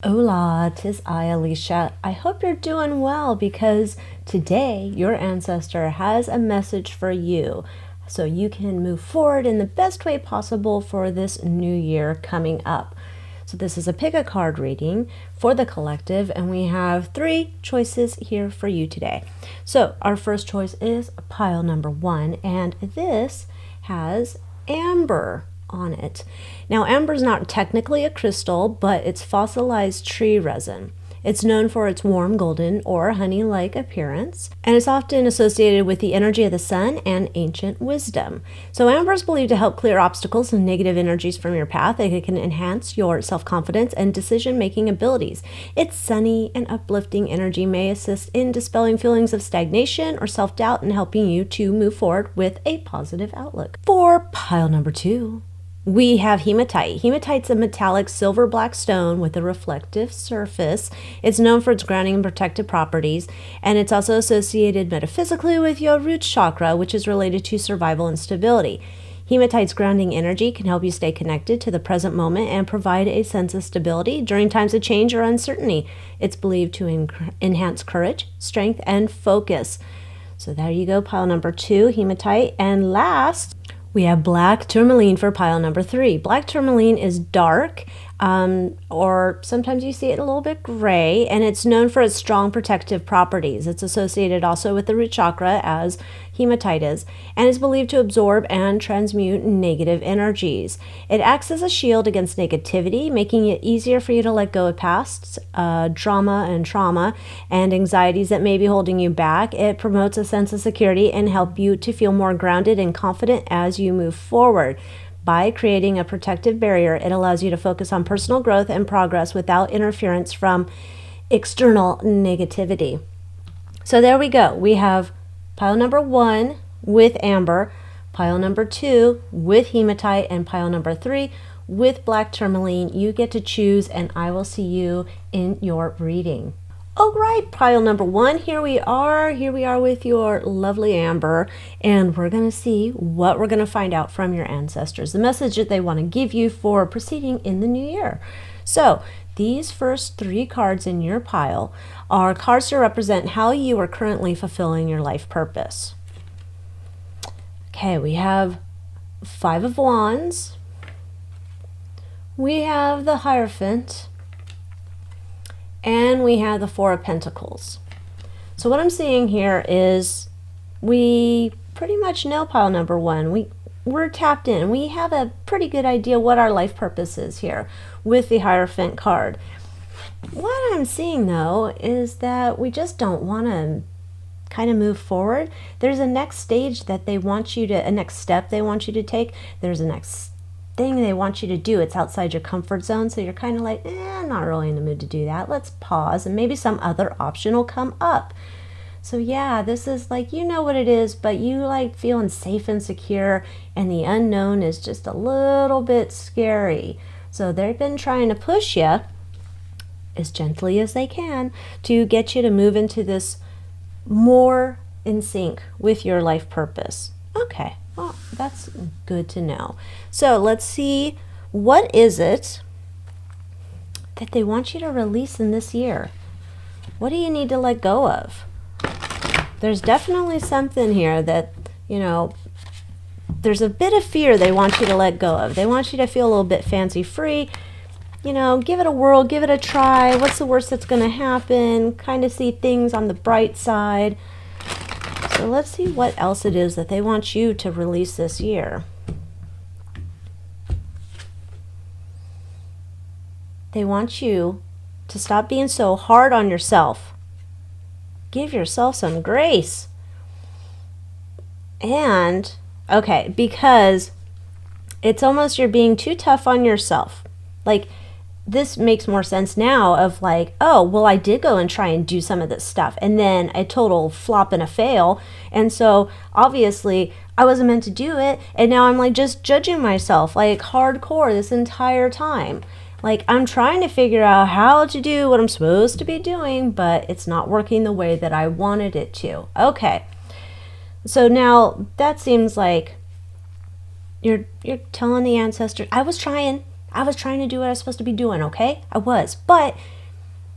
Hola, 'tis I, Alycia. I hope you're doing well because today your ancestor has a message for you so you can move forward in the best way possible for this new year coming up. So this is a pick a card reading for the collective, and we have 3 choices here for you today. So our first choice is pile number 1, and this has amber on it. Now, amber is not technically a crystal, but it's fossilized tree resin. It's known for its warm golden or honey-like appearance, and it's often associated with the energy of the sun and ancient wisdom. So amber is believed to help clear obstacles and negative energies from your path. It can enhance your self-confidence and decision-making abilities. Its sunny and uplifting energy may assist in dispelling feelings of stagnation or self-doubt and helping you to move forward with a positive outlook. For pile number 2, we have hematite. Hematite's a metallic silver-black stone with a reflective surface. It's known for its grounding and protective properties, and it's also associated metaphysically with your root chakra, which is related to survival and stability. Hematite's grounding energy can help you stay connected to the present moment and provide a sense of stability during times of change or uncertainty. It's believed to enhance courage, strength, and focus. So there you go, pile number 2, hematite. And last, we have black tourmaline for pile number 3. Black tourmaline is dark, or sometimes you see it a little bit gray, and it's known for its strong protective properties. It's associated also with the root chakra as hematite is, and is believed to absorb and transmute negative energies. It acts as a shield against negativity, making it easier for you to let go of past drama and trauma and anxieties that may be holding you back. It promotes a sense of security and help you to feel more grounded and confident as you move forward. By creating a protective barrier, it allows you to focus on personal growth and progress without interference from external negativity. So there we go. We have pile number 1 with amber, pile number 2 with hematite, and pile number 3 with black tourmaline. You get to choose, and I will see you in your reading. All right, pile number 1, here we are with your lovely amber, and we're going to see what we're going to find out from your ancestors, the message that they want to give you for proceeding in the new year. So these first 3 cards in your pile are cards to represent how you are currently fulfilling your life purpose. Okay, we have 5 of Wands, we have the Hierophant, and we have the 4 of Pentacles. So what I'm seeing here is we pretty much know pile number 1. We're tapped in. We have a pretty good idea what our life purpose is here with the Hierophant card. What I'm seeing though is that we just don't want to kind of move forward. There's a next stage that they want you to, a next step they want you to take. There's a next thing they want you to do. It's outside your comfort zone, so you're kind of like, I'm not really in the mood to do that. Let's pause, and maybe some other option will come up. So yeah, this is like, you know what it is, but you like feeling safe and secure, and the unknown is just a little bit scary. So they've been trying to push you as gently as they can to get you to move into this more in sync with your life purpose. Okay, well, that's good to know. So let's see, what is it that they want you to release in this year? What do you need to let go of? There's definitely something here that, there's a bit of fear they want you to let go of. They want you to feel a little bit fancy free. Give it a whirl, give it a try. What's the worst that's going to happen? Kind of see things on the bright side. So let's see what else it is that they want you to release this year. They want you to stop being so hard on yourself. Give yourself some grace. And, okay, because it's almost you're being too tough on yourself. Like, this makes more sense now of like, oh, well, I did go and try and do some of this stuff, and then a total flop and a fail. And so obviously I wasn't meant to do it. And now I'm like just judging myself like hardcore this entire time. Like, I'm trying to figure out how to do what I'm supposed to be doing, but it's not working the way that I wanted it to. Okay. So now that seems like you're telling the ancestors, I was trying. I was trying to do what I was supposed to be doing, okay? I was. But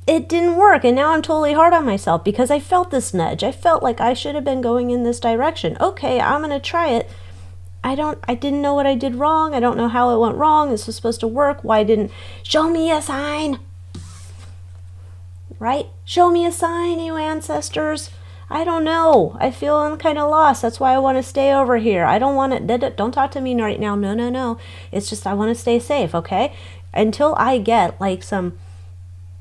it didn't work, and now I'm totally hard on myself because I felt this nudge. I felt like I should have been going in this direction. Okay, I'm going to try it. I didn't know what I did wrong. I don't know how it went wrong. This was supposed to work. Why didn't... Show me a sign. Right? Show me a sign, you ancestors. I don't know. I feel I'm kind of lost. That's why I want to stay over here. I don't want to... Don't talk to me right now. No, no, no. It's just I want to stay safe, okay? Until I get like some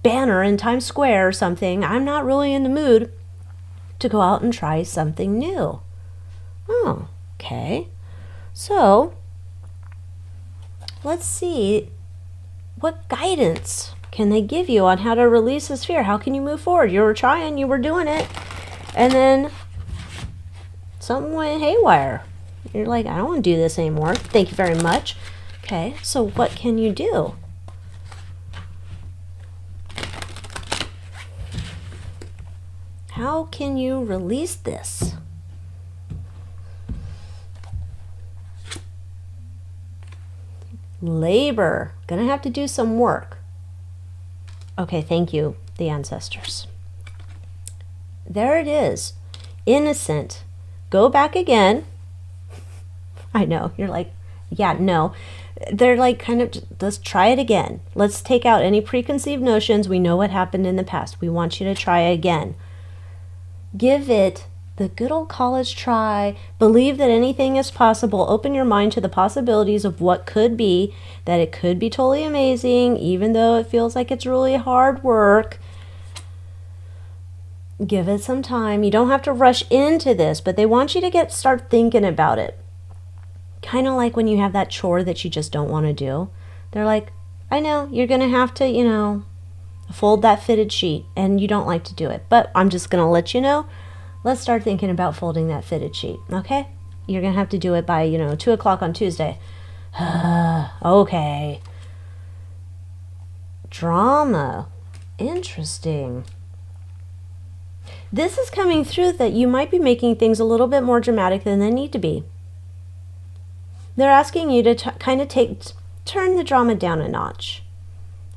banner in Times Square or something, I'm not really in the mood to go out and try something new. Oh, okay. So, let's see, what guidance can they give you on how to release this fear? How can you move forward? You were trying, you were doing it, and then something went haywire. You're like, I don't want to do this anymore. Thank you very much. Okay, so what can you do? How can you release this? Labor. Gonna have to do some work. Okay, thank you, the ancestors. There it is. Innocent. Go back again. I know, you're like, yeah, no. They're like, kind of, let's try it again. Let's take out any preconceived notions. We know what happened in the past. We want you to try again. Give it the good old college try. Believe that anything is possible. Open your mind to the possibilities of what could be, that it could be totally amazing, even though it feels like it's really hard work. Give it some time. You don't have to rush into this, but they want you to start thinking about it. Kind of like when you have that chore that you just don't want to do. They're like, I know, you're going to have to, fold that fitted sheet, and you don't like to do it, but I'm just going to let you know. Let's start thinking about folding that fitted sheet, okay? You're going to have to do it by, 2 o'clock on Tuesday. Okay. Drama. Interesting. This is coming through that you might be making things a little bit more dramatic than they need to be. They're asking you to kind of turn the drama down a notch.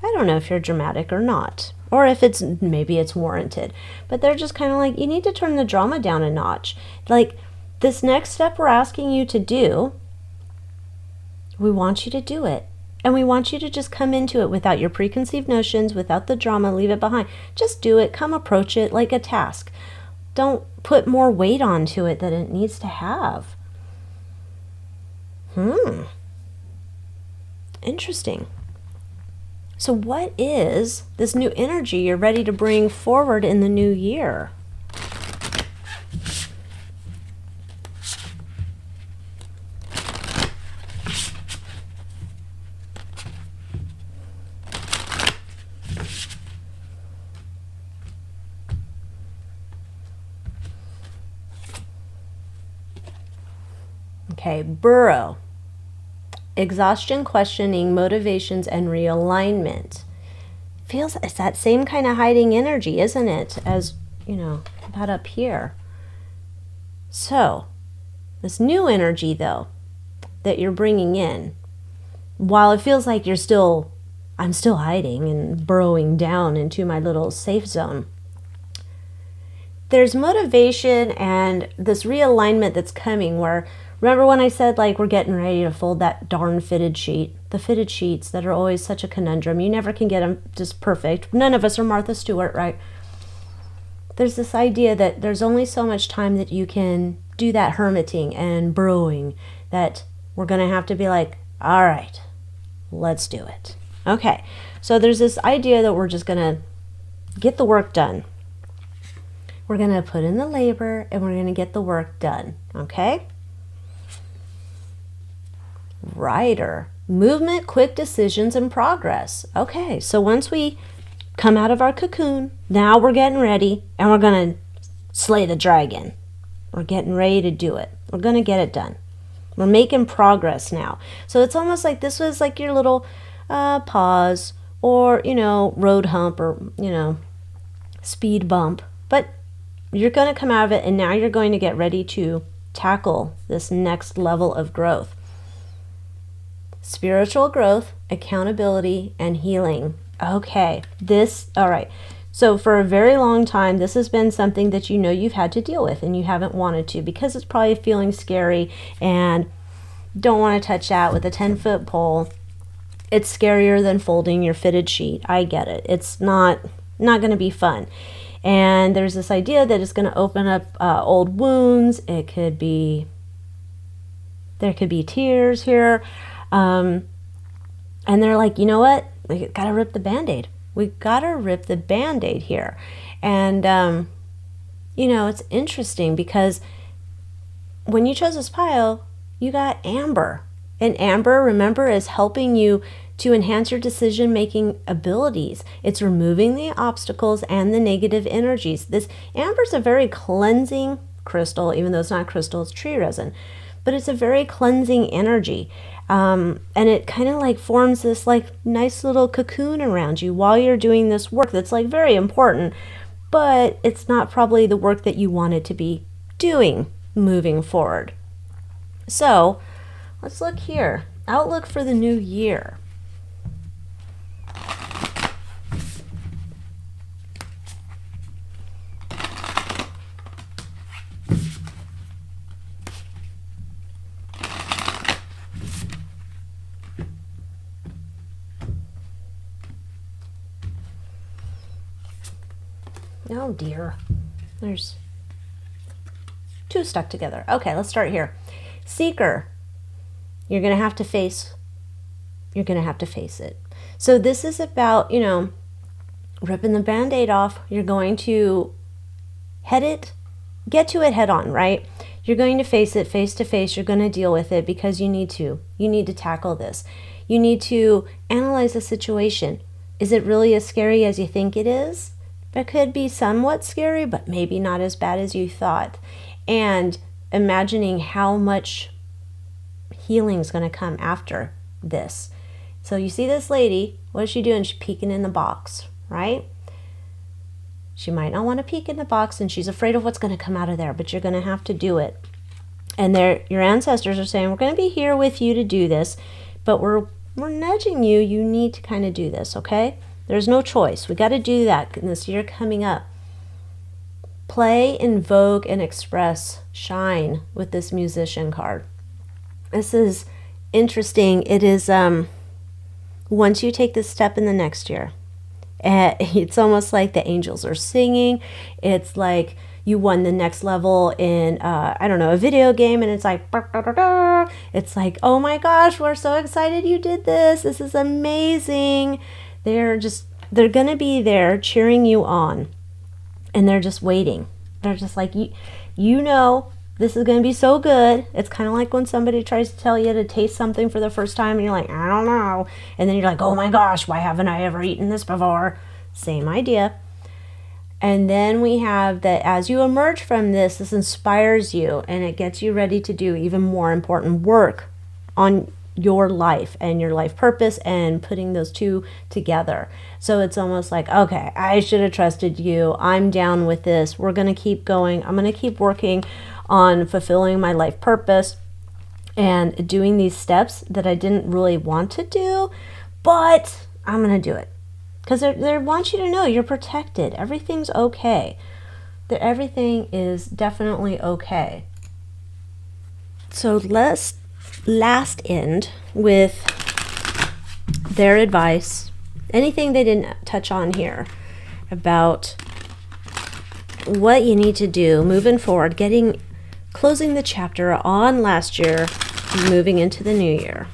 I don't know if you're dramatic or not, or if maybe it's warranted, but they're just kind of like, you need to turn the drama down a notch. Like, this next step we're asking you to do, we want you to do it. And we want you to just come into it without your preconceived notions, without the drama, leave it behind. Just do it, come approach it like a task. Don't put more weight onto it than it needs to have. Interesting. So what is this new energy you're ready to bring forward in the new year? Okay, burrow. Exhaustion, questioning, motivations, and realignment. It's that same kind of hiding energy, isn't it? As, that up here. So, this new energy, though, that you're bringing in, while it feels like I'm still hiding and burrowing down into my little safe zone, there's motivation and this realignment that's coming where, remember when I said, like, we're getting ready to fold that darn fitted sheet? The fitted sheets that are always such a conundrum. You never can get them just perfect. None of us are Martha Stewart, right? There's this idea that there's only so much time that you can do that hermiting and burrowing, that we're going to have to be like, all right, let's do it. Okay, so there's this idea that we're just going to get the work done. We're going to put in the labor and we're going to get the work done, okay? Rider. Movement, quick decisions, and progress. Okay, so once we come out of our cocoon, now we're getting ready and we're going to slay the dragon. We're getting ready to do it. We're going to get it done. We're making progress now. So it's almost like this was like your little pause or, road hump or, speed bump. But you're going to come out of it and now you're going to get ready to tackle this next level of growth. spiritual growth, accountability, and healing. Okay, all right. So for a very long time, this has been something that you know you've had to deal with and you haven't wanted to because it's probably feeling scary and don't want to touch that with a 10-foot pole. It's scarier than folding your fitted sheet. I get it. It's not going to be fun. And there's this idea that it's going to open up old wounds. There could be tears here. And they're like, you know what? We got to rip the Band-Aid. We got to rip the Band-Aid here. And, it's interesting because when you chose this pile, you got amber. And amber, remember, is helping you to enhance your decision-making abilities. It's removing the obstacles and the negative energies. This amber is a very cleansing crystal, even though it's not crystal, it's tree resin. But it's a very cleansing energy. And it kind of like forms this like nice little cocoon around you while you're doing this work that's like very important, but it's not probably the work that you wanted to be doing moving forward. So let's look here. Outlook for the new year. Oh dear, there's two stuck together. Okay, let's start here. Seeker, you're going to have to face it. So this is about, ripping the Band-Aid off. You're going to get to it head on, right? You're going to face it face to face. You're going to deal with it because you need to tackle this. You need to analyze the situation. Is it really as scary as you think it is? It could be somewhat scary, but maybe not as bad as you thought. And imagining how much healing is going to come after this. So you see this lady, what is she doing? She's peeking in the box, right? She might not want to peek in the box and she's afraid of what's going to come out of there, but you're going to have to do it. And your ancestors are saying, we're going to be here with you to do this, but we're nudging you. You need to kind of do this, okay? There's no choice. We got to do that in this year coming up. Play, invoke, and express, shine with this musician card. This is interesting. It is once you take this step in the next year, it's almost like the angels are singing. It's like you won the next level in, a video game, and it's like, it's like, oh my gosh, we're so excited you did this. This is amazing. They're going to be there cheering you on, and they're just waiting. They're just like, this is going to be so good. It's kind of like when somebody tries to tell you to taste something for the first time, and you're like, I don't know. And then you're like, oh my gosh, why haven't I ever eaten this before? Same idea. And then we have that as you emerge from this inspires you, and it gets you ready to do even more important work on your life and your life purpose and putting those two together. So it's almost like, okay, I should have trusted you. I'm down with this. We're going to keep going. I'm going to keep working on fulfilling my life purpose and doing these steps that I didn't really want to do, but I'm going to do it. Because they want you to know you're protected. Everything's okay. Everything is definitely okay. So let's last end with their advice. Anything they didn't touch on here about what you need to do moving forward, closing the chapter on last year, moving into the new year.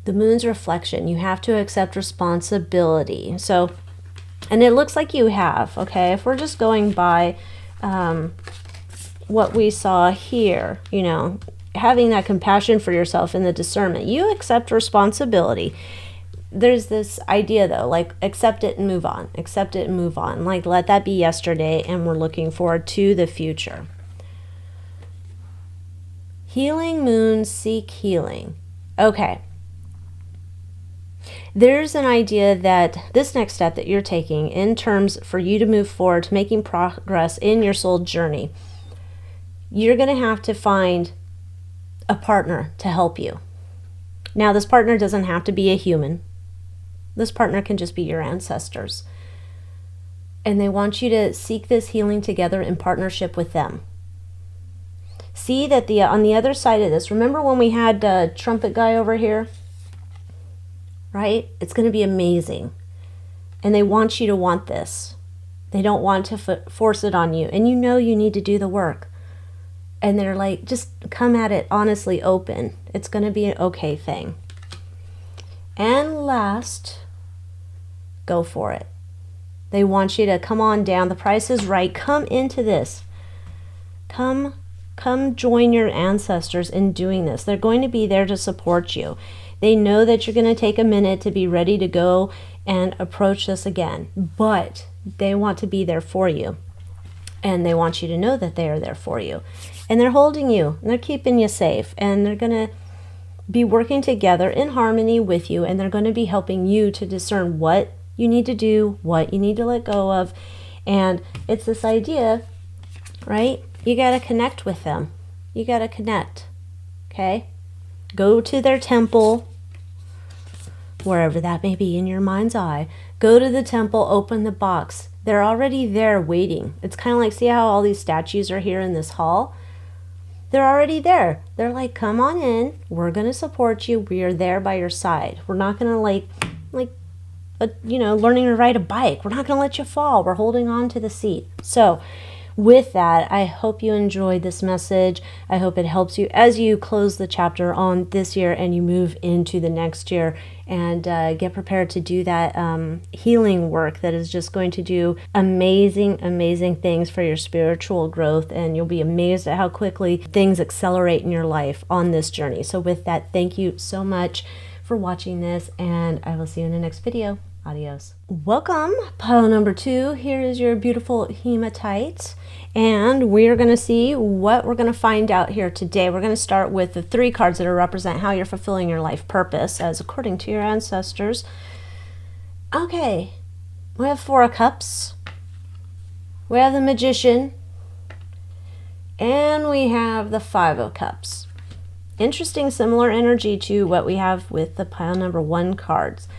The moon's reflection. You have to accept responsibility. So, and it looks like you have, okay? If we're just going by what we saw here, having that compassion for yourself and the discernment, you accept responsibility. There's this idea though, like accept it and move on. Accept it and move on. Like let that be yesterday, and we're looking forward to the future. Healing moon, seek healing. Okay. there's an idea that this next step that you're taking in terms for you to move forward to making progress in your soul journey, you're going to have to find a partner to help you. Now, this partner doesn't have to be a human. This partner can just be your ancestors. And they want you to seek this healing together in partnership with them. See that on the other side of this, remember when we had the trumpet guy over here? Right? It's going to be amazing. And they want you to want this. They don't want to force it on you. And you know you need to do the work. And they're like, just come at it honestly, open. It's going to be an okay thing. And last, go for it. They want you to come on down. The price is right. Come into this. Come join your ancestors in doing this. They're going to be there to support you. They know that you're going to take a minute to be ready to go and approach this again. But they want to be there for you. And they want you to know that they are there for you. And they're holding you. And they're keeping you safe. And they're going to be working together in harmony with you. And they're going to be helping you to discern what you need to do, what you need to let go of. And it's this idea, right? You got to connect with them. You got to connect. Okay? Go to their temple, wherever that may be in your mind's eye. Go to the temple, open the box. They're already there waiting. It's kind of like, see how all these statues are here in this hall? They're already there. They're like, come on in. We're going to support you. We are there by your side. We're not going to learning to ride a bike. We're not going to let you fall. We're holding on to the seat. So with that, I hope you enjoyed this message. I hope it helps you as you close the chapter on this year and you move into the next year, and get prepared to do that healing work that is just going to do amazing, amazing things for your spiritual growth. And you'll be amazed at how quickly things accelerate in your life on this journey. So with that, thank you so much for watching this, and I will see you in the next video. Adios. Welcome, pile number 2. Here is your beautiful hematite, and we're going to see what we're going to find out here today. We're going to start with the 3 cards that represent how you're fulfilling your life purpose as according to your ancestors. Okay, we have 4 of Cups, we have the Magician, and we have the 5 of Cups. Interesting, similar energy to what we have with the pile number 1 cards.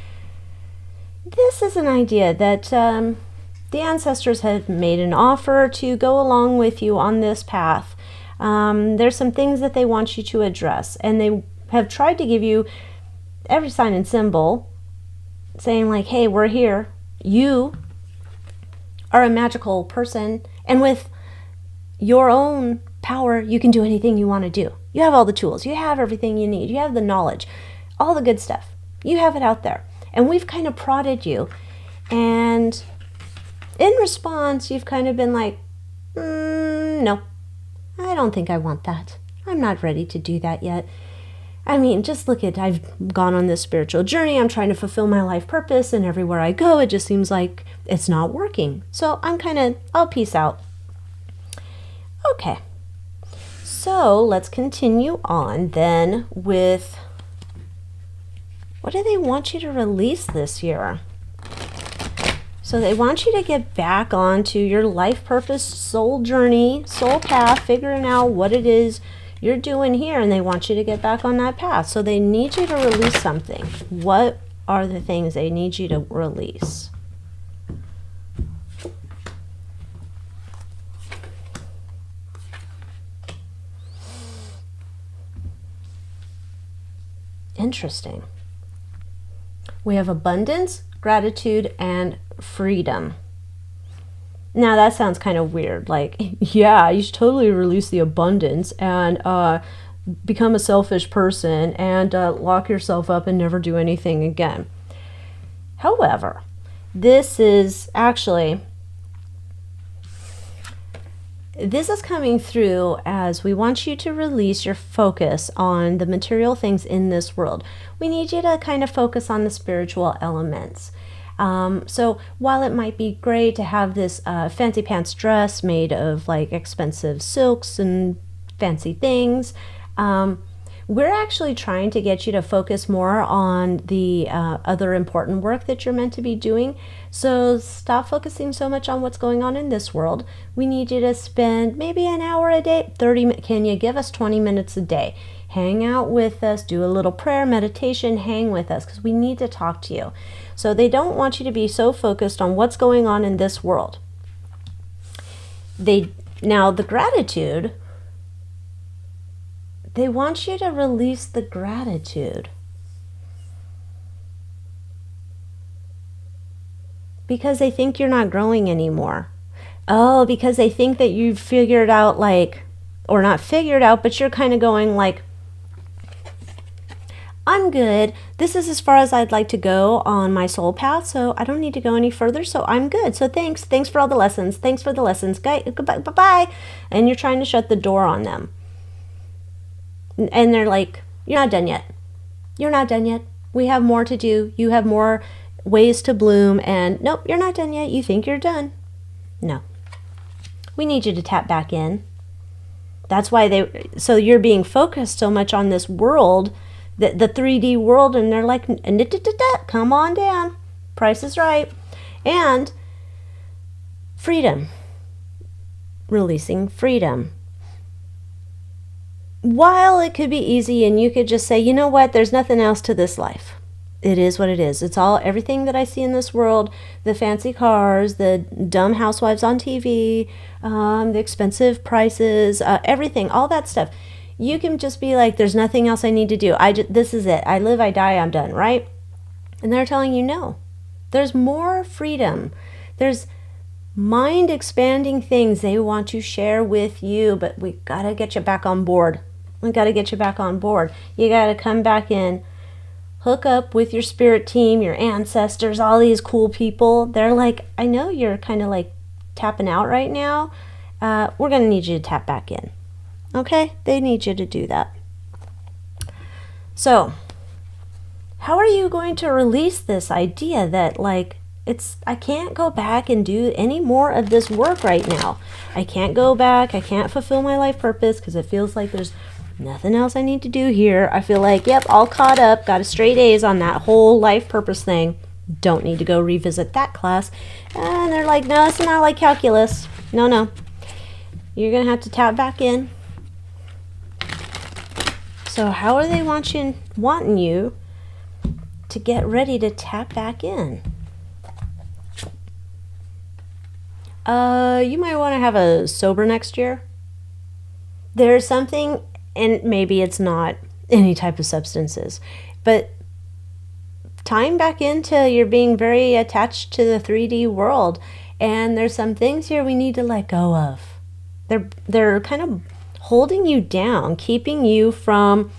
This is an idea that the ancestors have made an offer to go along with you on this path. There's some things that they want you to address, and they have tried to give you every sign and symbol saying like, hey, we're here. You are a magical person, and with your own power, you can do anything you want to do. You have all the tools. You have everything you need. You have the knowledge, all the good stuff. You have it out there. And we've kind of prodded you. And in response, you've kind of been like, no, I don't think I want that. I'm not ready to do that yet. I mean, just look at, I've gone on this spiritual journey. I'm trying to fulfill my life purpose. And everywhere I go, it just seems like it's not working. So I'll peace out. Okay. So let's continue on then with, what do they want you to release this year? So they want you to get back onto your life purpose, soul journey, soul path, figuring out what it is you're doing here, and they want you to get back on that path. So they need you to release something. What are the things they need you to release? Interesting. We have abundance, gratitude, and freedom. Now that sounds kind of weird. Like, yeah, you should totally release the abundance and become a selfish person and lock yourself up and never do anything again. However, this is coming through as we want you to release your focus on the material things in this world. We need you to kind of focus on the spiritual elements. So while it might be great to have this fancy pants dress made of like expensive silks and fancy things, We're actually trying to get you to focus more on the other important work that you're meant to be doing. So stop focusing so much on what's going on in this world. We need you to spend maybe an hour a day, 30. Can you give us 20 minutes a day? Hang out with us, do a little prayer, meditation, hang with us, because we need to talk to you. So they don't want you to be so focused on what's going on in this world. Now the gratitude, they want you to release the gratitude. Because they think you're not growing anymore. Oh, because they think that you've figured out or not figured out, but you're kind of going like, I'm good. This is as far as I'd like to go on my soul path, so I don't need to go any further, so I'm good. So thanks. Thanks for all the lessons. Thanks for the lessons. Goodbye. Bye-bye. And you're trying to shut the door on them. And they're like, you're not done yet. You're not done yet. We have more to do. You have more ways to bloom. And nope, you're not done yet. You think you're done. No. We need you to tap back in. That's why so you're being focused so much on this world, the 3D world, and they're like, come on down. Price is right. And freedom. Releasing freedom. While it could be easy and you could just say, you know what, there's nothing else to this life. It is what it is. It's everything that I see in this world, the fancy cars, the dumb housewives on TV, the expensive prices, everything, all that stuff. You can just be like, there's nothing else I need to do. This is it. I live, I die, I'm done, right? And they're telling you no. There's more freedom. There's mind expanding things they want to share with you, but we got to get you back on board. We got to get you back on board. You got to come back in, hook up with your spirit team, your ancestors, all these cool people. They're like, I know you're kind of like tapping out right now. We're going to need you to tap back in. Okay? They need you to do that. So, how are you going to release this idea that I can't go back and do any more of this work right now. I can't go back. I can't fulfill my life purpose because it feels like there's nothing else I need to do here. I feel like, yep, all caught up, got a straight A's on that whole life purpose thing. Don't need to go revisit that class. And they're like, no, it's not like calculus. No. You're going to have to tap back in. So how are they wanting you to get ready to tap back in? You might want to have a sober next year. There's something, and maybe it's not any type of substances, but tying back into you're being very attached to the 3D world, and there's some things here we need to let go of. They're kind of holding you down, keeping you from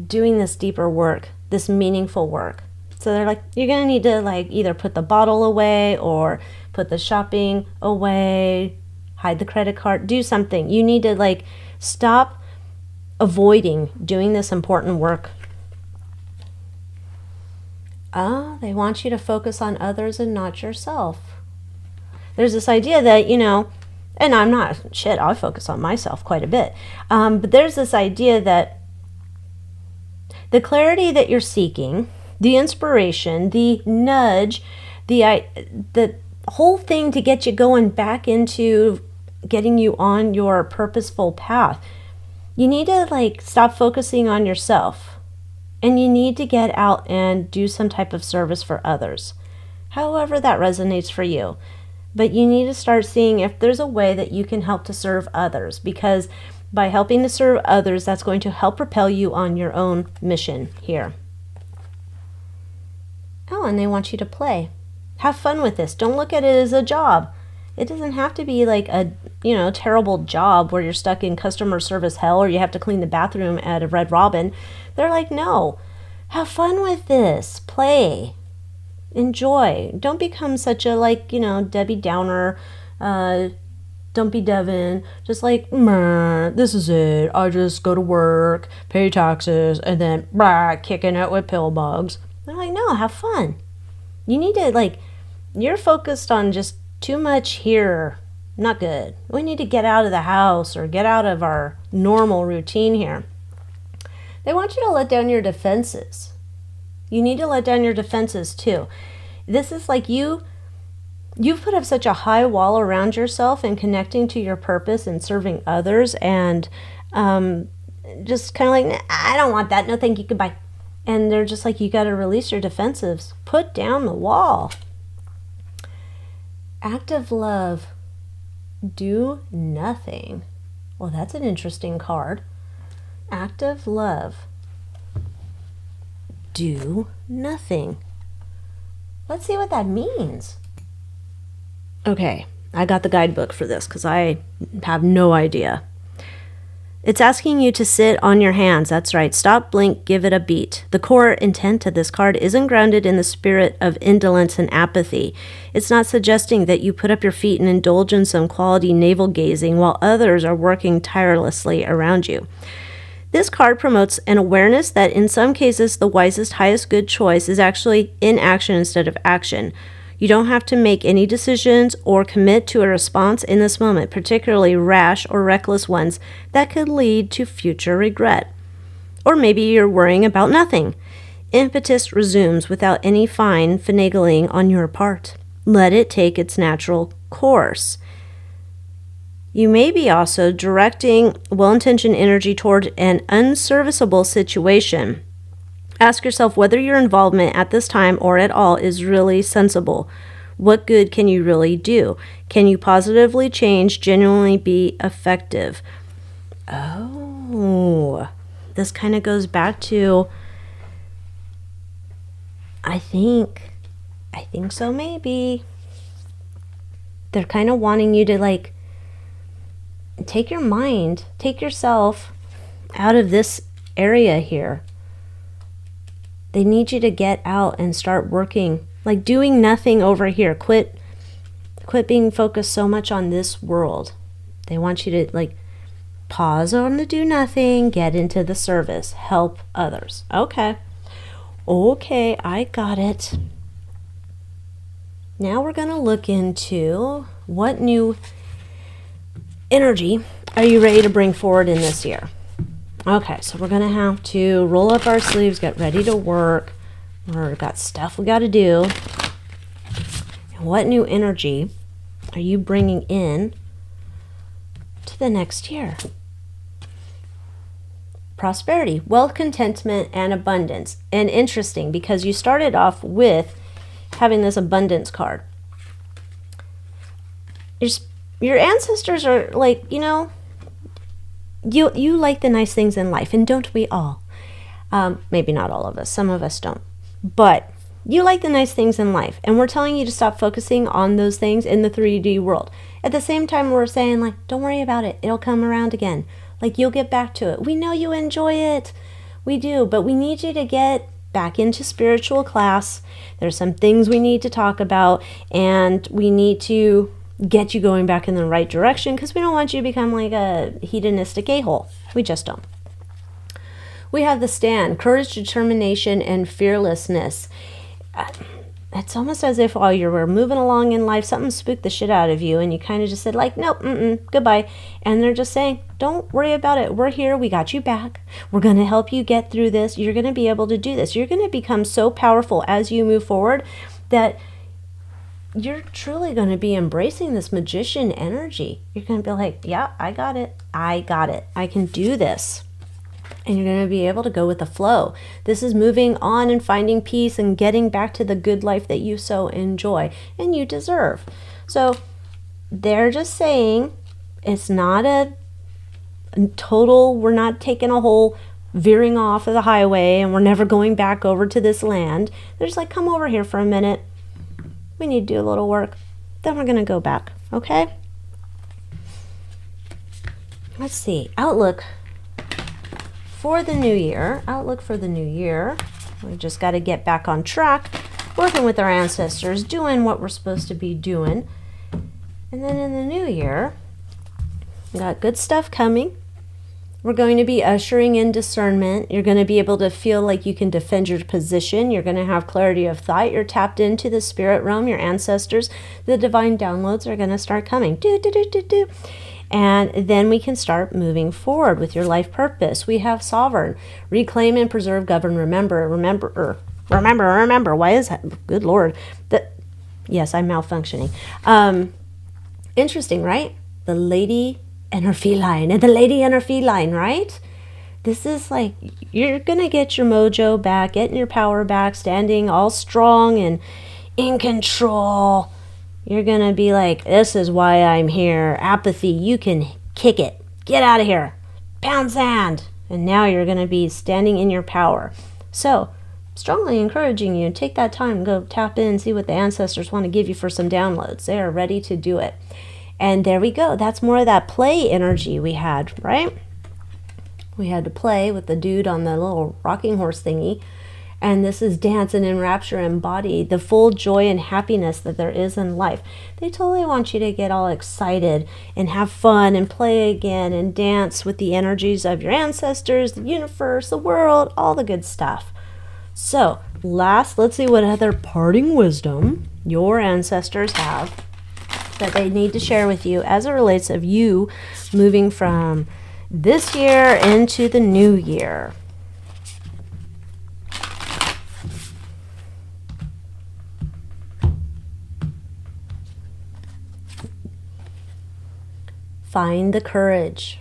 doing this deeper work, this meaningful work. So they're like, you're going to need to either put the bottle away or put the shopping away, hide the credit card, do something. You need to stop avoiding doing this important work. They want you to focus on others and not yourself. There's this idea that, and I'm not, I focus on myself quite a bit. But there's this idea that the clarity that you're seeking, the inspiration, the nudge, the whole thing to get you going back into getting you on your purposeful path, you need to stop focusing on yourself, and you need to get out and do some type of service for others, however that resonates for you. But you need to start seeing if there's a way that you can help to serve others, because by helping to serve others, that's going to help propel you on your own mission here. Oh, and they want you to play. Have fun with this. Don't look at it as a job. It doesn't have to be like a, terrible job where you're stuck in customer service hell or you have to clean the bathroom at a Red Robin. They're like, no, have fun with this. Play. Enjoy. Don't become such a Debbie Downer. Don't be Devin. Just this is it. I just go to work, pay taxes, and then kicking it with pill bugs. They're like, no, have fun. You need to you're focused on just too much here. Not good. We need to get out of the house or get out of our normal routine here. They want you to let down your defenses. You need to let down your defenses too. This is like you've put up such a high wall around yourself and connecting to your purpose and serving others, and just kind of like, nah, I don't want that. No, thank you. Goodbye. And they're just like, you got to release your defensives. Put down the wall. Active love. Do nothing. Well, that's an interesting card. Active love. Do nothing. Let's see what that means. Okay, I got the guidebook for this because I have no idea. It's asking you to sit on your hands. That's right. Stop, blink, give it a beat. The core intent of this card isn't grounded in the spirit of indolence and apathy. It's not suggesting that you put up your feet and indulge in some quality navel gazing while others are working tirelessly around you. This card promotes an awareness that in some cases the wisest, highest good choice is actually inaction instead of action. You don't have to make any decisions or commit to a response in this moment, particularly rash or reckless ones that could lead to future regret. Or maybe you're worrying about nothing. Impetus resumes without any fine finagling on your part. Let it take its natural course. You may be also directing well-intentioned energy toward an unserviceable situation. Ask yourself whether your involvement at this time or at all is really sensible. What good can you really do? Can you positively change, genuinely be effective? Oh, this kind of goes back to, I think so maybe. They're kind of wanting you to like, take your mind, take yourself out of this area here. They need you to get out and start working, like doing nothing over here. Quit being focused so much on this world. They want you to like pause on the do nothing, get into the service, help others. Okay, I got it. Now we're going to look into what new energy are you ready to bring forward in this year? Okay, so we're going to have to roll up our sleeves, get ready to work. We've got stuff we got to do. And what new energy are you bringing in to the next year? Prosperity, wealth, contentment, and abundance. And interesting, because you started off with having this abundance card. Your ancestors are like, you like the nice things in life, and don't we all? Maybe not all of us. Some of us don't. But you like the nice things in life, and we're telling you to stop focusing on those things in the 3D world. At the same time, we're saying, like, don't worry about it. It'll come around again. Like, you'll get back to it. We know you enjoy it. We do. But we need you to get back into spiritual class. There's some things we need to talk about, and we need to get you going back in the right direction because we don't want you to become like a hedonistic a-hole. We just don't. We have the stand, courage, determination, and fearlessness. It's almost as if while you were moving along in life, something spooked the shit out of you and you kind of just said like, nope, goodbye. And they're just saying, don't worry about it. We're here. We got you back. We're going to help you get through this. You're going to be able to do this. You're going to become so powerful as you move forward that you're truly going to be embracing this magician energy. You're going to be like, yeah, I got it. I can do this. And you're going to be able to go with the flow. This is moving on and finding peace and getting back to the good life that you so enjoy and you deserve. So they're just saying it's not a total, we're not taking a whole veering off of the highway and we're never going back over to this land. They're just like, come over here for a minute. We need to do a little work. Then we're going to go back. Okay? Let's see. Outlook for the new year. We just got to get back on track, working with our ancestors, doing what we're supposed to be doing. And then in the new year, we got good stuff coming. We're going to be ushering in discernment. You're going to be able to feel like you can defend your position. You're going to have clarity of thought. You're tapped into the spirit realm, your ancestors. The divine downloads are going to start coming. And then we can start moving forward with your life purpose. We have sovereign, reclaim and preserve, govern, remember. Why is that? Good Lord. Yes, I'm malfunctioning. Interesting, right? The lady and her feline, and the lady and her feline, right? This is like, you're going to get your mojo back, getting your power back, standing all strong and in control. You're going to be like, this is why I'm here. Apathy, you can kick it. Get out of here. Pound sand. And now you're going to be standing in your power. So, strongly encouraging you, take that time, go tap in, see what the ancestors want to give you for some downloads. They are ready to do it. And there we go. That's more of that play energy we had, right? We had to play with the dude on the little rocking horse thingy. And this is dance and enrapture, embody the full joy and happiness that there is in life. They totally want you to get all excited and have fun and play again and dance with the energies of your ancestors, the universe, the world, all the good stuff. So last, let's see what other parting wisdom your ancestors have that they need to share with you as it relates of you moving from this year into the new year. Find the courage.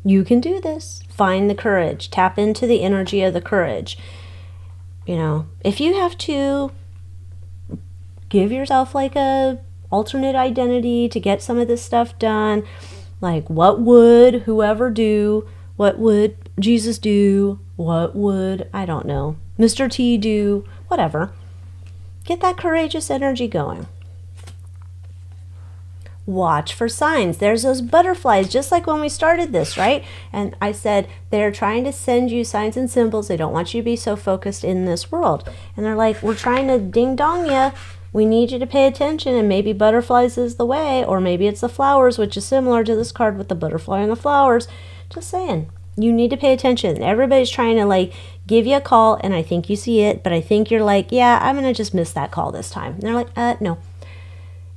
You can do this. Find the courage. Tap into the energy of the courage. You know, if you have to give yourself like a alternate identity to get some of this stuff done, like what would whoever do, what would Jesus do, what would, I don't know, Mr. T do, whatever. Get that courageous energy going. Watch for signs. There's those butterflies, just like when we started this, right? And I said, they're trying to send you signs and symbols. They don't want you to be so focused in this world. And they're like, we're trying to ding dong you. We need you to pay attention, and maybe butterflies is the way, or maybe it's the flowers, which is similar to this card with the butterfly and the flowers. Just saying, you need to pay attention. Everybody's trying to like give you a call, and I think you see it, but I think you're like, yeah, I'm going to just miss that call this time. And they're like, no.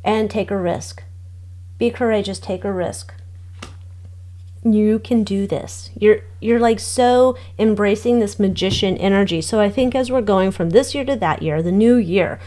And take a risk. Be courageous, take a risk. You can do this. You're like so embracing this magician energy. So I think as we're going from this year to that year, the new year,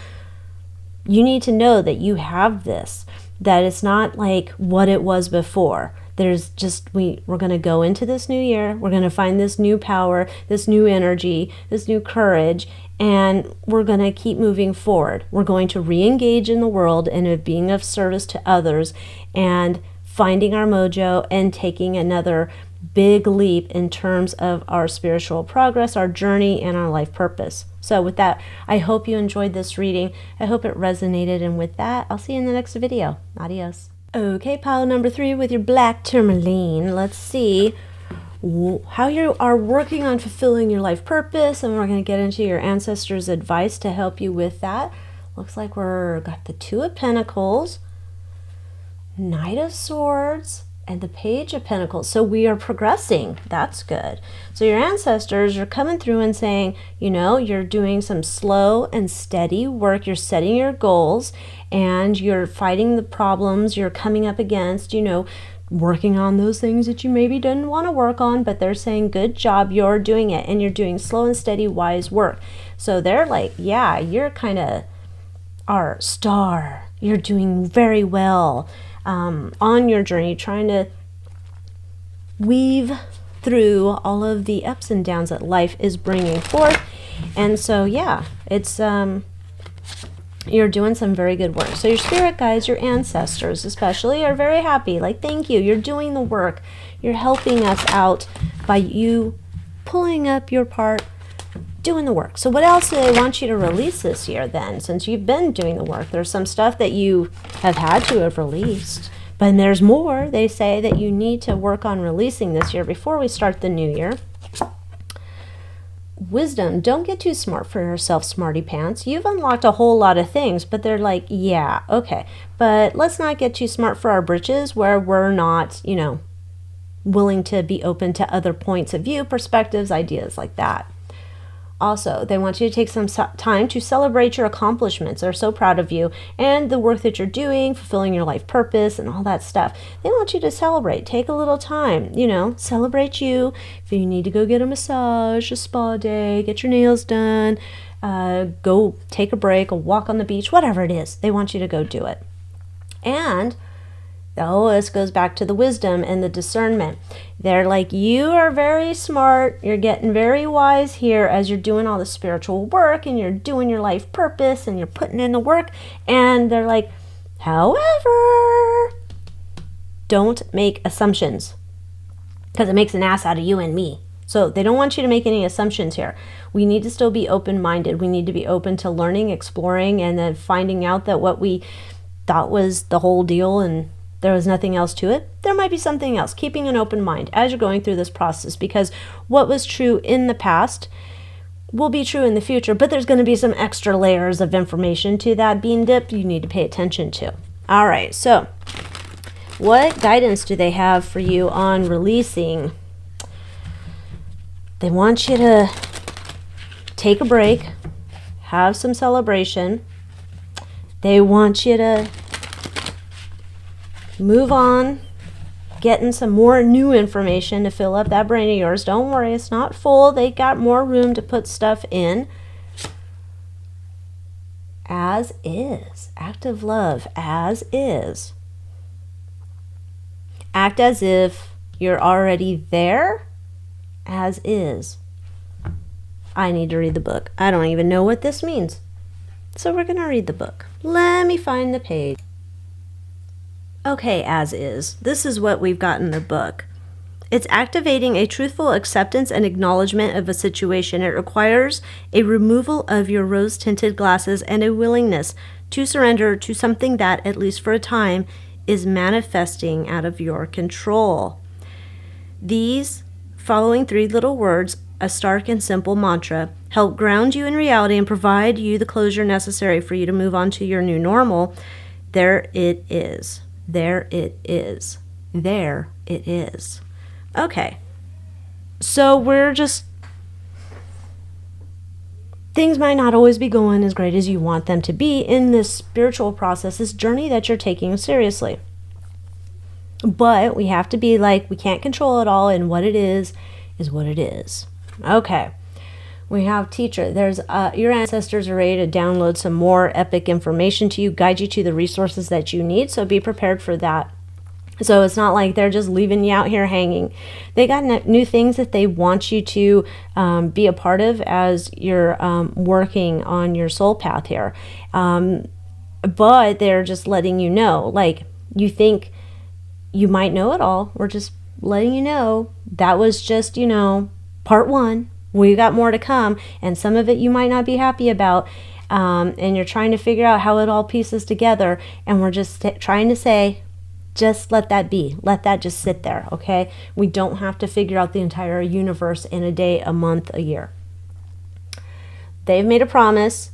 you need to know that you have this, that it's not like what it was before. There's just, we're going to go into this new year. We're going to find this new power, this new energy, this new courage, and we're going to keep moving forward. We're going to re-engage in the world and of being of service to others and finding our mojo and taking another big leap in terms of our spiritual progress, our journey, and our life purpose. So with that, I hope you enjoyed this reading. I hope it resonated. And with that, I'll see you in the next video. Adios. Okay, pile number 3 with your black tourmaline. Let's see how you are working on fulfilling your life purpose, and we're going to get into your ancestors' advice to help you with that. Looks like we're got the 2 of Pentacles, Knight of Swords, and the Page of Pentacles. So we are progressing. That's good. So your ancestors are coming through and saying, you know, you're doing some slow and steady work. You're setting your goals and you're fighting the problems you're coming up against, you know, working on those things that you maybe didn't want to work on, but they're saying, good job, you're doing it, and you're doing slow and steady, wise work. So they're like, yeah, you're kind of our star. You're doing very well on your journey, trying to weave through all of the ups and downs that life is bringing forth. And so, yeah, it's you're doing some very good work. So your spirit guides, your ancestors especially, are very happy. Like, thank you. You're doing the work. You're helping us out by you pulling up your part, doing the work. So what else do they want you to release this year then, since you've been doing the work? There's some stuff that you have had to have released, but there's more they say that you need to work on releasing this year before we start the new year. Wisdom, don't get too smart for yourself, smarty pants. You've unlocked a whole lot of things, but they're like, yeah, okay, but let's not get too smart for our britches where we're not, you know, willing to be open to other points of view, perspectives, ideas like that. Also, they want you to take some time to celebrate your accomplishments. They're so proud of you and the work that you're doing, fulfilling your life purpose and all that stuff. They want you to celebrate. Take a little time, celebrate you. If you need to go get a massage, a spa day, get your nails done, go take a break, a walk on the beach, whatever it is, they want you to go do it. And this goes back to the wisdom and the discernment. They're like, you are very smart. You're getting very wise here as you're doing all the spiritual work and you're doing your life purpose and you're putting in the work. And they're like, however, don't make assumptions because it makes an ass out of you and me. So they don't want you to make any assumptions here. We need to still be open-minded. We need to be open to learning, exploring, and then finding out that what we thought was the whole deal and there was nothing else to it. There might be something else. Keeping an open mind as you're going through this process, because what was true in the past will be true in the future, but there's going to be some extra layers of information to that bean dip you need to pay attention to. All right, so what guidance do they have for you on releasing? They want you to take a break, have some celebration. They want you to move on, getting some more new information to fill up that brain of yours. Don't worry, it's not full. They got more room to put stuff in. As is. Active love, as is. Act as if you're already there, as is. I need to read the book. I don't even know what this means. So we're going to read the book. Let me find the page. Okay, as is. This is what we've got in the book. It's activating a truthful acceptance and acknowledgement of a situation. It requires a removal of your rose-tinted glasses and a willingness to surrender to something that, at least for a time, is manifesting out of your control. These following 3 little words, a stark and simple mantra, help ground you in reality and provide you the closure necessary for you to move on to your new normal. There it is. There it is. There it is. Okay. So things might not always be going as great as you want them to be in this spiritual process, this journey that you're taking seriously. But we have to be like, we can't control it all, and what it is what it is. Okay. We have teacher. There's your ancestors are ready to download some more epic information to you, guide you to the resources that you need. So be prepared for that. So it's not like they're just leaving you out here hanging. They got new things that they want you to be a part of as you're working on your soul path here. But they're just letting you know, like, you think you might know it all. We're just letting you know that was just, part 1. We got more to come, and some of it you might not be happy about, and you're trying to figure out how it all pieces together, and we're just trying to say, just let that be. Let that just sit there, okay? We don't have to figure out the entire universe in a day, a month, a year. They've made a promise.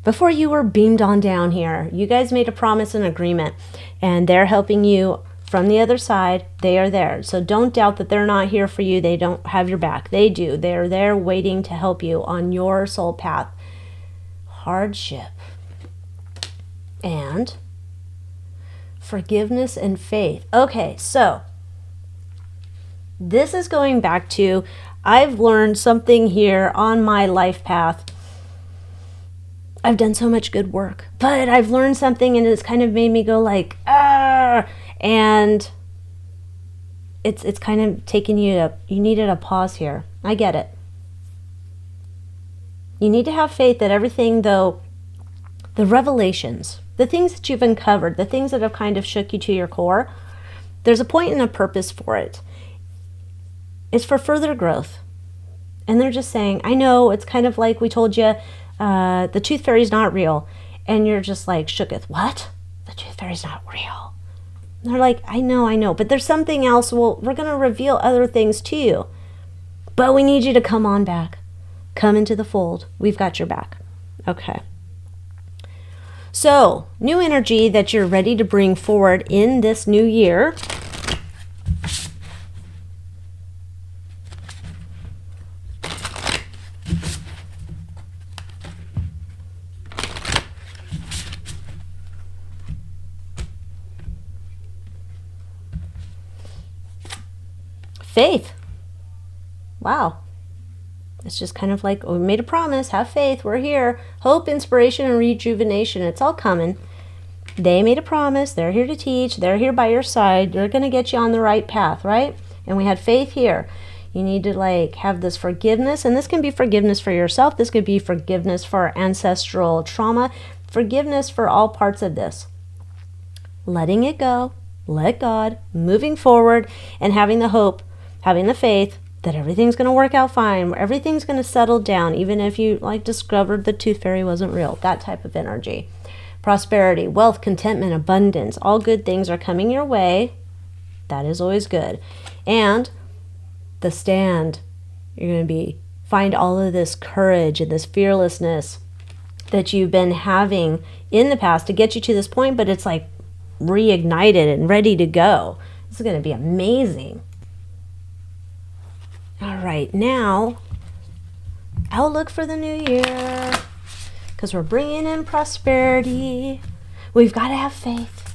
Before you were beamed on down here, you guys made a promise and agreement, and they're helping you from the other side. They are there. So don't doubt that they're not here for you. They don't have your back. They do. They're there waiting to help you on your soul path. Hardship and forgiveness and faith. Okay, so this is going back to, I've learned something here on my life path. I've done so much good work, but I've learned something and it's kind of made me go like, and it's kind of taking you needed a pause here. I get it. You need to have faith that everything, though, the revelations, the things that you've uncovered, the things that have kind of shook you to your core, there's a point and a purpose for it. It's for further growth. And they're just saying, I know, it's kind of like we told you, the tooth fairy's not real. And you're just like, shooketh, what? The tooth fairy's not real. And they're like, I know, but there's something else. Well, we're going to reveal other things to you. But we need you to come on back. Come into the fold. We've got your back. Okay. So, new energy that you're ready to bring forward in this new year. faith. Wow. It's just kind of like, we made a promise, have faith, we're here. Hope, inspiration, and rejuvenation, it's all coming. They made a promise, they're here to teach, they're here by your side, they're going to get you on the right path, right? And we had faith here. You need to have this forgiveness, and this can be forgiveness for yourself, this could be forgiveness for ancestral trauma, forgiveness for all parts of this. Letting it go, let God, moving forward, and having the hope, having the faith that everything's going to work out fine, everything's going to settle down, even if you discovered the tooth fairy wasn't real, that type of energy. Prosperity, wealth, contentment, abundance, all good things are coming your way. That is always good. And the stand, you're going to find all of this courage and this fearlessness that you've been having in the past to get you to this point, but it's reignited and ready to go. This is going to be amazing. All right, now outlook for the new year, because we're bringing in prosperity. We've got to have faith,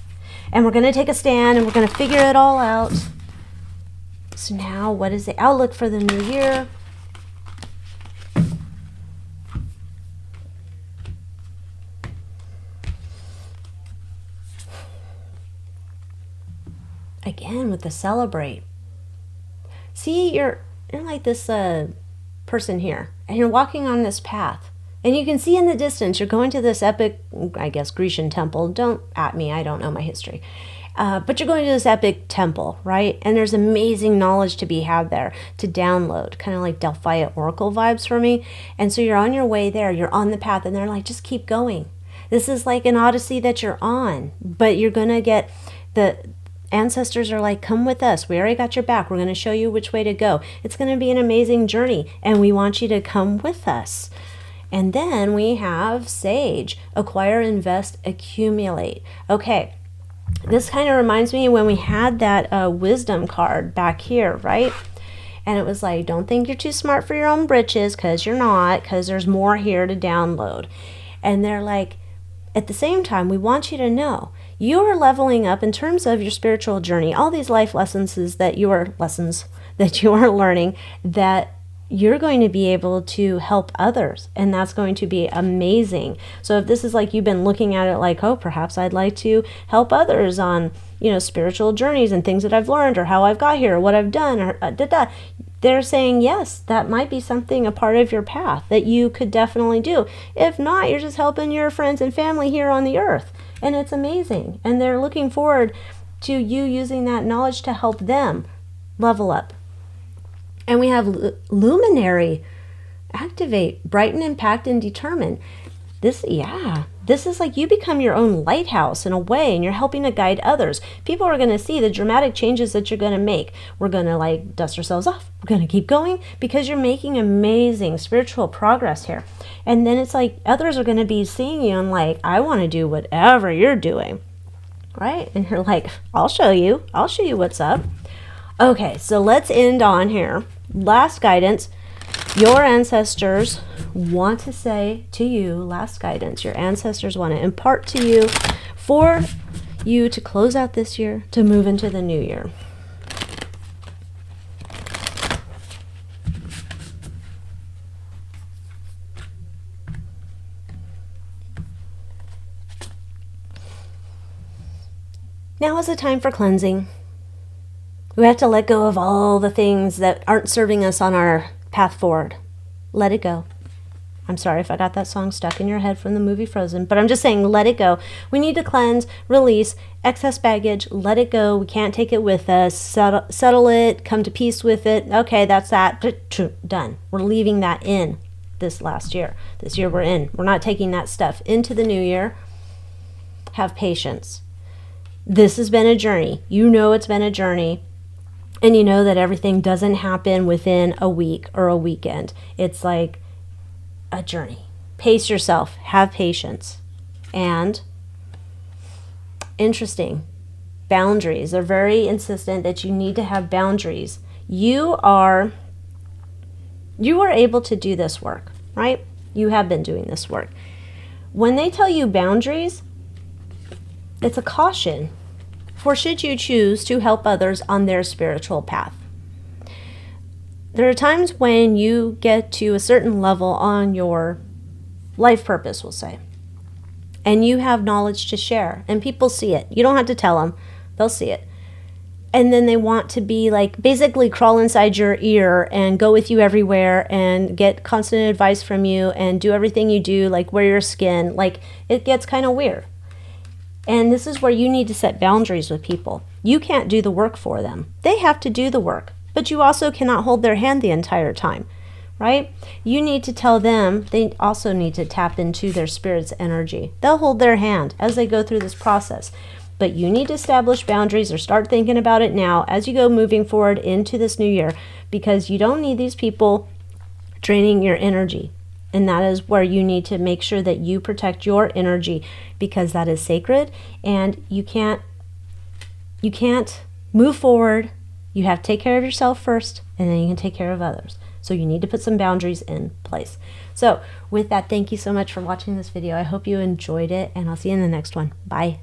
and we're going to take a stand, and we're going to figure it all out. So now, what is the outlook for the new year? Again, with the celebrate. See, you're like this person here, and you're walking on this path, and you can see in the distance you're going to this epic, I guess, Grecian temple. Don't at me, I don't know my history, but you're going to this epic temple, right? And there's amazing knowledge to be had there, to download, kind of like Delphi at Oracle vibes for me. And so you're on your way there, you're on the path, and they're like, just keep going. This is like an odyssey that you're on, but you're gonna get the ancestors are like, come with us. We already got your back. We're going to show you which way to go. It's going to be an amazing journey, and we want you to come with us. And then we have Sage, acquire, invest, accumulate. Okay, this kind of reminds me when we had that wisdom card back here, right? And it was like, don't think you're too smart for your own britches, because you're not, because there's more here to download. And they're like, at the same time, we want you to know you are leveling up in terms of your spiritual journey. All these life lessons that you are learning, that you're going to be able to help others, and that's going to be amazing. So if this is like you've been looking at it like, oh, perhaps I'd like to help others on, spiritual journeys and things that I've learned, or how I've got here, or what I've done, or they're saying, yes, that might be something, a part of your path that you could definitely do. If not, you're just helping your friends and family here on the earth. And it's amazing. And they're looking forward to you using that knowledge to help them level up. And we have luminary, activate, brighten, impact, and determine. This is like you become your own lighthouse in a way, and you're helping to guide others. People are going to see the dramatic changes that you're going to make. We're going to dust ourselves off. We're going to keep going, because you're making amazing spiritual progress here. And then it's like others are going to be seeing you and like, I want to do whatever you're doing, right? And you're like, I'll show you what's up. Okay, so let's end on here. Last guidance. Your ancestors want to say to you, last guidance, your ancestors want to impart to you for you to close out this year, to move into the new year. Now is the time for cleansing. We have to let go of all the things that aren't serving us on our path forward. Let it go. I'm sorry if I got that song stuck in your head from the movie Frozen, but I'm just saying, let it go. We need to cleanse, release, excess baggage, let it go. We can't take it with us. Settle it, come to peace with it. Okay, that's that. Done. We're leaving that in this last year. This year we're in. We're not taking that stuff into the new year. Have patience. This has been a journey. You know it's been a journey. And you know that everything doesn't happen within a week or a weekend. It's like a journey. Pace yourself. Have patience. And interesting, boundaries. They're very insistent that you need to have boundaries. You are able to do this work, right? You have been doing this work. When they tell you boundaries, it's a caution for should you choose to help others on their spiritual path. There are times when you get to a certain level on your life purpose, we'll say, and you have knowledge to share, and people see it. You don't have to tell them, they'll see it. And then they want to be like, basically crawl inside your ear and go with you everywhere and get constant advice from you and do everything you do, like wear your skin. Like, it gets kind of weird. And this is where you need to set boundaries with people. You can't do the work for them. They have to do the work, but you also cannot hold their hand the entire time, right? You need to tell them they also need to tap into their spirit's energy. They'll hold their hand as they go through this process. But you need to establish boundaries or start thinking about it now as you go moving forward into this new year, because you don't need these people draining your energy. And that is where you need to make sure that you protect your energy, because that is sacred, and you can't move forward. You have to take care of yourself first, and then you can take care of others. So you need to put some boundaries in place. So with that, thank you so much for watching this video. I hope you enjoyed it, and I'll see you in the next one. Bye.